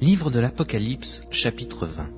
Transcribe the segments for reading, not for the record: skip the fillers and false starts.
Livre de l'Apocalypse, chapitre 20.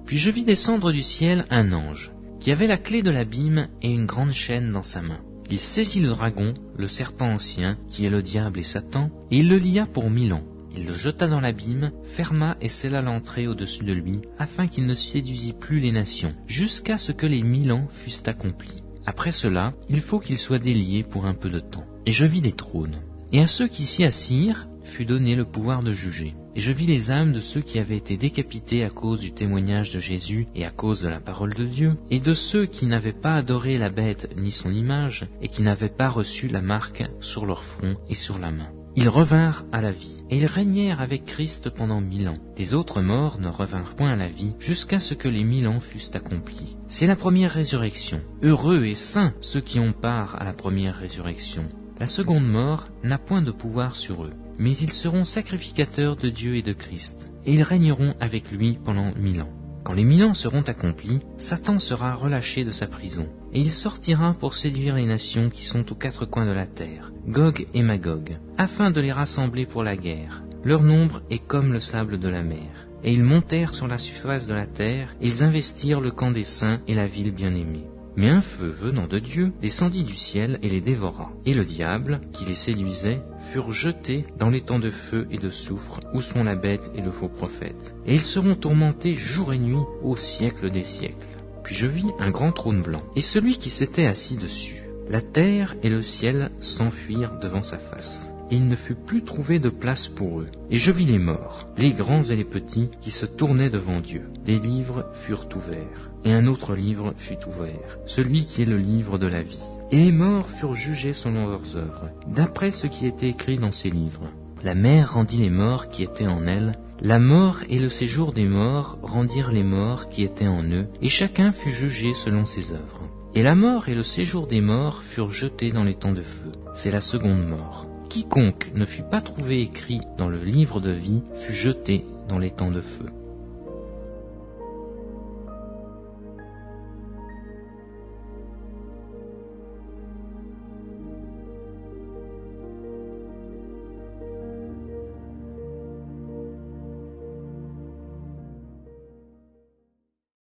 Puis je vis descendre du ciel un ange, qui avait la clé de l'abîme et une grande chaîne dans sa main. Il saisit le dragon, le serpent ancien, qui est le diable et Satan, et il le lia pour 1000 ans. Il le jeta dans l'abîme, ferma et scella l'entrée au-dessus de lui, afin qu'il ne séduisît plus les nations, jusqu'à ce que les 1000 ans fussent accomplis. Après cela, il faut qu'il soit délié pour un peu de temps. Et je vis des trônes. Et à ceux qui s'y assirent fut donné le pouvoir de juger. Et je vis les âmes de ceux qui avaient été décapités à cause du témoignage de Jésus et à cause de la parole de Dieu, et de ceux qui n'avaient pas adoré la bête ni son image, et qui n'avaient pas reçu la marque sur leur front et sur la main. Ils revinrent à la vie, et ils régnèrent avec Christ pendant 1000 ans. Les autres morts ne revinrent point à la vie, jusqu'à ce que les 1000 ans fussent accomplis. C'est la première résurrection. Heureux et saints ceux qui ont part à la première résurrection. La seconde mort n'a point de pouvoir sur eux, mais ils seront sacrificateurs de Dieu et de Christ, et ils régneront avec lui pendant 1000 ans. Quand les 1000 ans seront accomplis, Satan sera relâché de sa prison, et il sortira pour séduire les nations qui sont aux 4 coins de la terre, Gog et Magog, afin de les rassembler pour la guerre. Leur nombre est comme le sable de la mer. Et ils montèrent sur la surface de la terre, et ils investirent le camp des saints et la ville bien-aimée. Mais un feu venant de Dieu descendit du ciel et les dévora. Et le diable, qui les séduisait, furent jetés dans les temps de feu et de soufre, où sont la bête et le faux prophète. Et ils seront tourmentés jour et nuit au siècle des siècles. Puis je vis un grand trône blanc, et celui qui s'était assis dessus. La terre et le ciel s'enfuirent devant sa face. Et il ne fut plus trouvé de place pour eux. Et je vis les morts, les grands et les petits, qui se tournaient devant Dieu. Des livres furent ouverts, et un autre livre fut ouvert, celui qui est le livre de la vie. Et les morts furent jugés selon leurs œuvres, d'après ce qui était écrit dans ces livres. La mer rendit les morts qui étaient en elle, la mort et le séjour des morts rendirent les morts qui étaient en eux, et chacun fut jugé selon ses œuvres. Et la mort et le séjour des morts furent jetés dans les temps de feu. C'est la seconde mort. Quiconque ne fut pas trouvé écrit dans le livre de vie fut jeté dans les temps de feu.